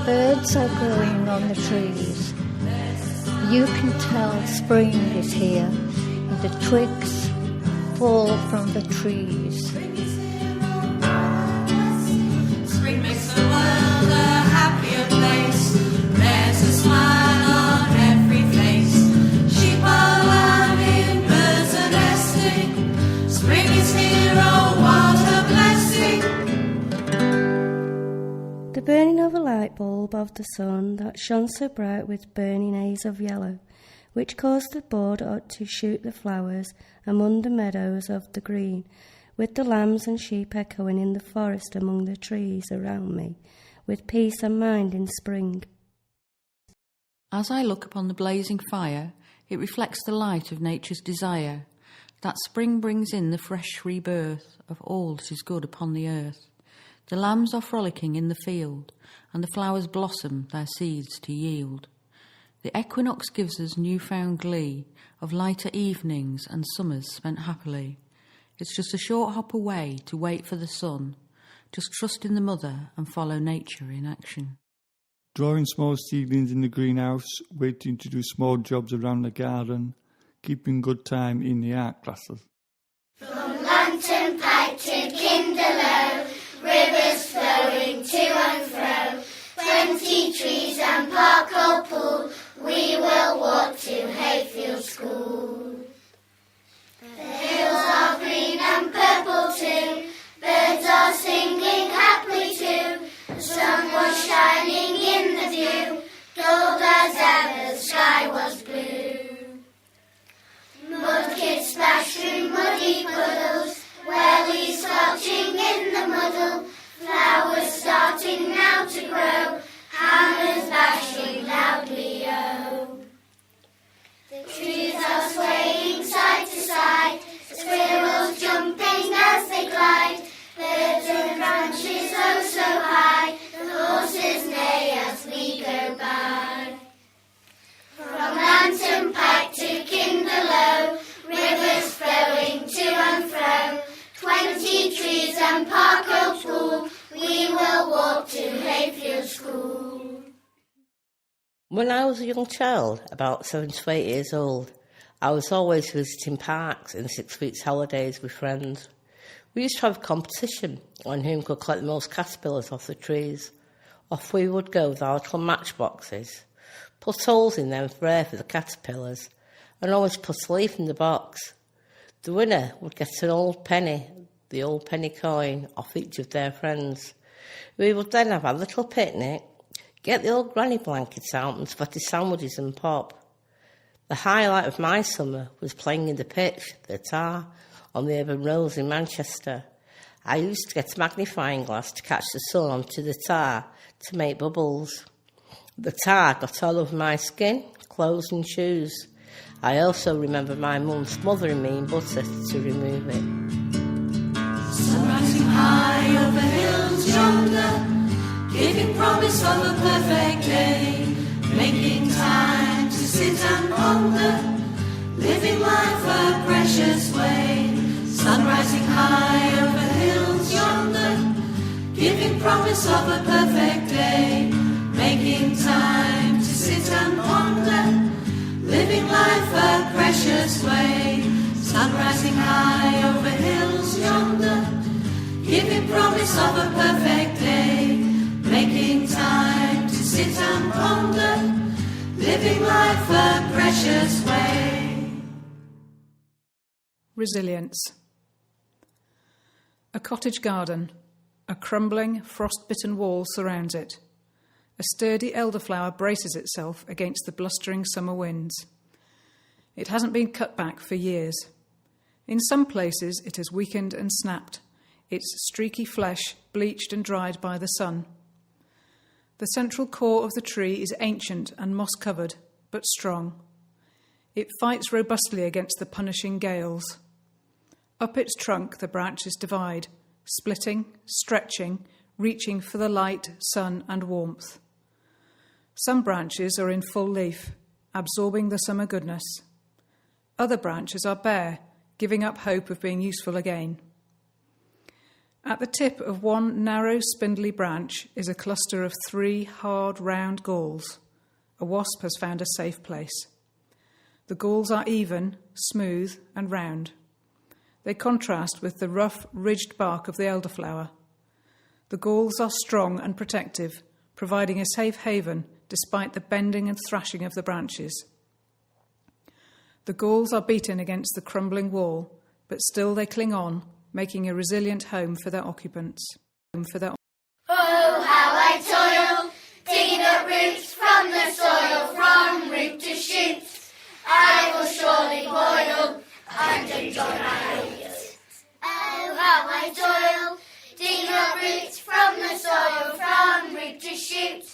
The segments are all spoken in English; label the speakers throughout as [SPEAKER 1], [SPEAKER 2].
[SPEAKER 1] Birds are growing on the trees. You can tell spring is here, and the twigs fall from the trees.
[SPEAKER 2] Spring makes the world a happier place. There's a smile on every face. Sheep are lambing, birds are nesting. Spring is here, oh what a blessing.
[SPEAKER 3] The burning of a light bulb of the sun that shone so bright with burning haze of yellow, which caused the border to shoot the flowers among the meadows of the green, with the lambs and sheep echoing in the forest among the trees around me, with peace and mind in spring.
[SPEAKER 4] As I look upon the blazing fire, it reflects the light of nature's desire, that spring brings in the fresh rebirth of all that is good upon the earth. The lambs are frolicking in the field, and the flowers blossom their seeds to yield. The equinox gives us new-found glee of lighter evenings and summers spent happily. It's just a short hop away to wait for the sun. Just trust in the mother and follow nature in action.
[SPEAKER 5] Drawing small seedlings in the greenhouse, waiting to do small jobs around the garden, keeping good time in the art classes.
[SPEAKER 6] From Lantern Pike to Kinderlow, rivers flowing to and fro, 20 trees and park or pool, we will walk to Hayfield School. The hills are green and purple too, birds are singing happily too, the sun was shining in the view, gold as ever the sky was blue. Mud kids splash through muddy puddles, wellies slouching in the muddle, flowers starting now to grow, hammers bashing loudly oh. The trees are swaying side to side, squirrels jumping as they glide, birds and branches oh so high, the horses neigh as we go by. From Lantern Pike to Kinderlow, rivers flowing to and fro, 20 trees and park or pool, we will walk to Hayfield School.
[SPEAKER 7] When I was a young child, about 7 to 8 years old, I was always visiting parks in 6 weeks holidays with friends. We used to have a competition on whom could collect the most caterpillars off the trees. Off we would go with our little matchboxes, put holes in them for air for the caterpillars, and always put a leaf in the box. The winner would get an old penny, the old penny coin, off each of their friends. We would then have a little picnic, get the old granny blankets out and spotty sandwiches and pop. The highlight of my summer was playing in the pitch, the tar, on the urban roads in Manchester. I used to get a magnifying glass to catch the sun onto the tar to make bubbles. The tar got all over my skin, clothes and shoes. I also remember my mum smothering me in butter to remove it.
[SPEAKER 2] Sun rising high over hills yonder, giving promise of a perfect day, making time to sit and ponder, living life a precious way. Sun rising high over hills yonder, giving promise of a perfect day, making time to sit and ponder, living life a precious way. Sun rising high over hills yonder, giving promise of a perfect day, making time to sit and ponder, living life a precious way.
[SPEAKER 8] Resilience. A cottage garden. A crumbling, frost-bitten wall surrounds it. A sturdy elderflower braces itself against the blustering summer winds. It hasn't been cut back for years. In some places it has weakened and snapped, its streaky flesh bleached and dried by the sun. The central core of the tree is ancient and moss-covered, but strong. It fights robustly against the punishing gales. Up its trunk the branches divide, splitting, stretching, reaching for the light, sun and warmth. Some branches are in full leaf, absorbing the summer goodness. Other branches are bare, giving up hope of being useful again. At the tip of one narrow, spindly branch is a cluster of 3 hard, round galls. A wasp has found a safe place. The galls are even, smooth, and round. They contrast with the rough, ridged bark of the elderflower. The galls are strong and protective, providing a safe haven despite the bending and thrashing of the branches. The galls are beaten against the crumbling wall, but still they cling on, making a resilient home for their occupants.
[SPEAKER 6] Oh, how I toil, digging up roots from the soil, from root to shoot. I will surely boil and enjoy my roots. Oh, how I toil, digging up roots from the soil, from root to shoot.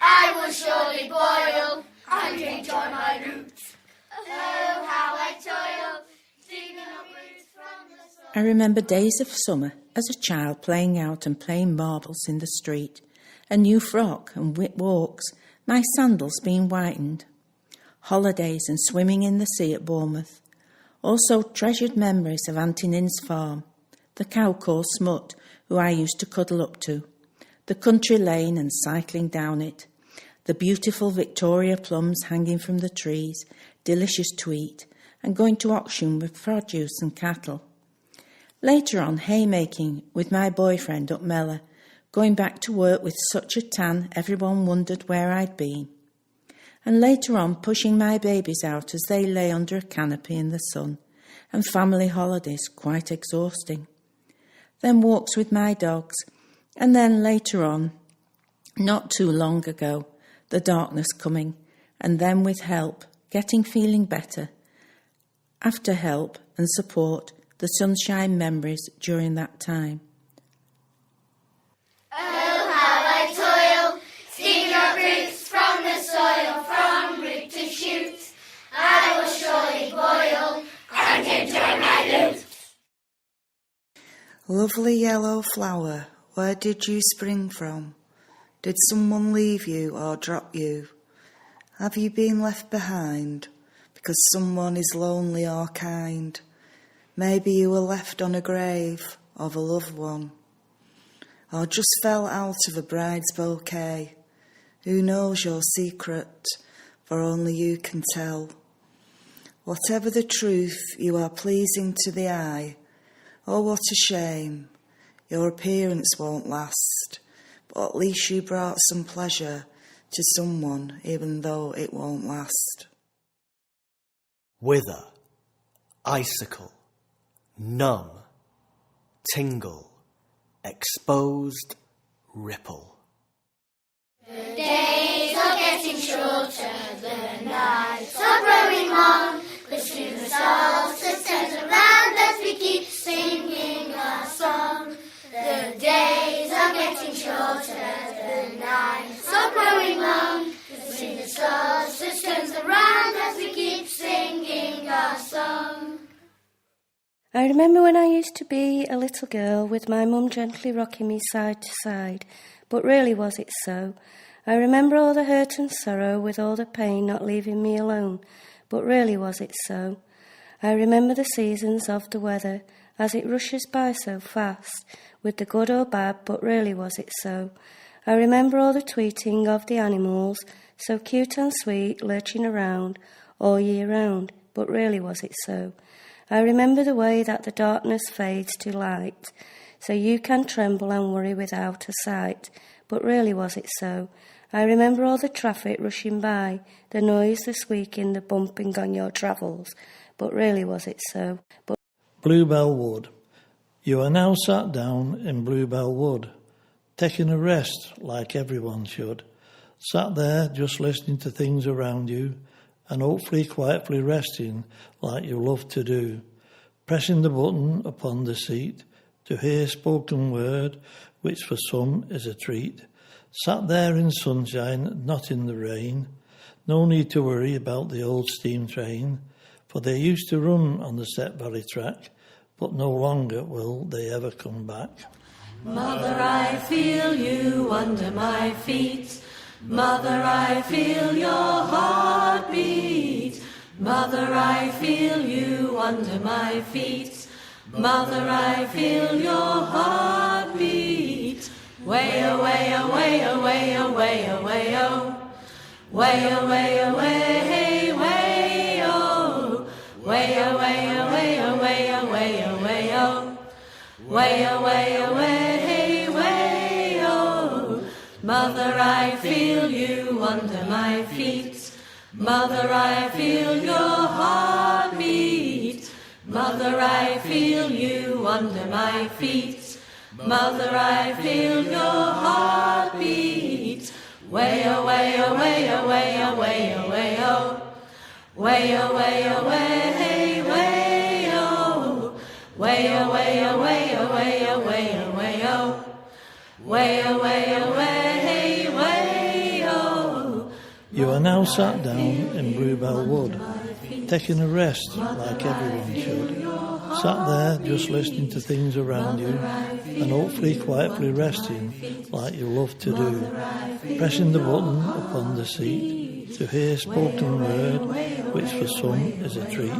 [SPEAKER 6] I will surely boil and enjoy my roots. Oh, how I toil, digging up roots from the soil.
[SPEAKER 9] I remember days of summer as a child playing out and playing marbles in the street, a new frock and walks, my sandals being whitened, holidays and swimming in the sea at Bournemouth, also treasured memories of Auntie Nin's farm, the cow called Smut, who I used to cuddle up to, the country lane and cycling down it, the beautiful Victoria plums hanging from the trees, delicious to eat, and going to auction with produce and cattle. Later on, haymaking with my boyfriend up Mellor, going back to work with such a tan everyone wondered where I'd been. And later on, pushing my babies out as they lay under a canopy in the sun, and family holidays quite exhausting. Then walks with my dogs, and then later on, not too long ago, the darkness coming, and then with help, feeling better. After help and support, the sunshine memories during that time.
[SPEAKER 6] Oh, how I toil, digging up roots from the soil, from root to shoot. I will surely boil and enjoy my loot.
[SPEAKER 10] Lovely yellow flower, where did you spring from? Did someone leave you or drop you? Have you been left behind because someone is lonely or kind? Maybe you were left on a grave of a loved one, or just fell out of a bride's bouquet. Who knows your secret, for only you can tell. Whatever the truth, you are pleasing to the eye. Oh, what a shame, your appearance won't last, but at least you brought some pleasure to someone, even though it won't last.
[SPEAKER 11] Wither, icicle, numb, tingle, exposed, ripple.
[SPEAKER 6] The days are getting shorter, the nights are growing long. Listen to the stars that stand around as we keep singing our song. The days are getting shorter, the nights are growing long. Listen to the stars that stand around as we keep singing our song.
[SPEAKER 3] I remember when I used to be a little girl with my mum gently rocking me side to side, but really was it so? I remember all the hurt and sorrow with all the pain not leaving me alone, but really was it so? I remember the seasons of the weather as it rushes by so fast, with the good or bad, but really was it so? I remember all the tweeting of the animals, so cute and sweet, lurching around all year round, but really was it so? I remember the way that the darkness fades to light, so you can tremble and worry without a sight, but really was it so? I remember all the traffic rushing by, the noise, the squeaking, the bumping on your travels, but really was it so?
[SPEAKER 12] Bluebell Wood. You are now sat down in Bluebell Wood, taking a rest like everyone should, sat there just listening to things around you, and hopefully quietly resting like you love to do, pressing the button upon the seat to hear spoken word, which for some is a treat. Sat there in sunshine, not in the rain, no need to worry about the old steam train, for they used to run on the Step Valley track, but no longer will they ever come back.
[SPEAKER 2] Mother, I feel you under my feet. Mother, I feel your heartbeat. Mother, I feel you under my feet. Mother, I feel your heart. Way away, away, away, away, away, oh. Way away, away, way, oh. Way away, away, away, away, away, oh. Way away, away, way, oh. Mother, I feel you under my feet. Mother, I feel your heartbeat. Mother, I feel you under my feet. Mother, I feel your heartbeat. Way away, away, away, away, away, oh. Way away, away, way, oh. Way away, away, away, away, away, oh. Way away, away, way, oh.
[SPEAKER 12] You are now sat down in Bluebell Wood, taking a rest like everyone should. Sat there just listening to things around you and hopefully quietly resting like you love to do. Pressing the button upon the seat to hear spoken word, which for some is a treat.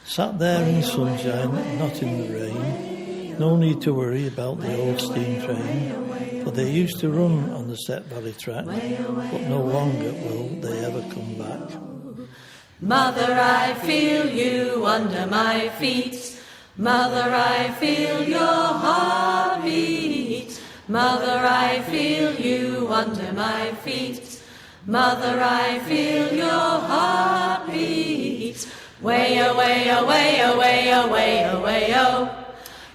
[SPEAKER 12] Sat there in sunshine, not in the rain. No need to worry about the old steam train, for they used to run on the Set Valley track, but no longer will they ever come back.
[SPEAKER 2] Mother, I feel you under my feet. Mother, I feel your heartbeat. Mother, I feel you under my feet. Mother, I feel your heartbeat. Way away, away, away, away, away, oh.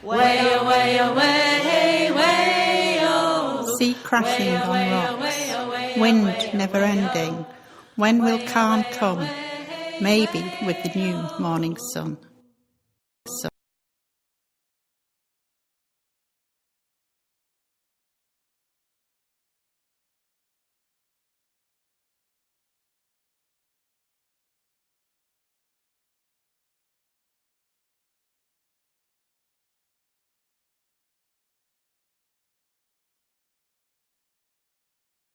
[SPEAKER 2] Way away, away, way, oh.
[SPEAKER 13] Sea crashing on rocks, wind never ending. When will calm come? Maybe with the new morning sun.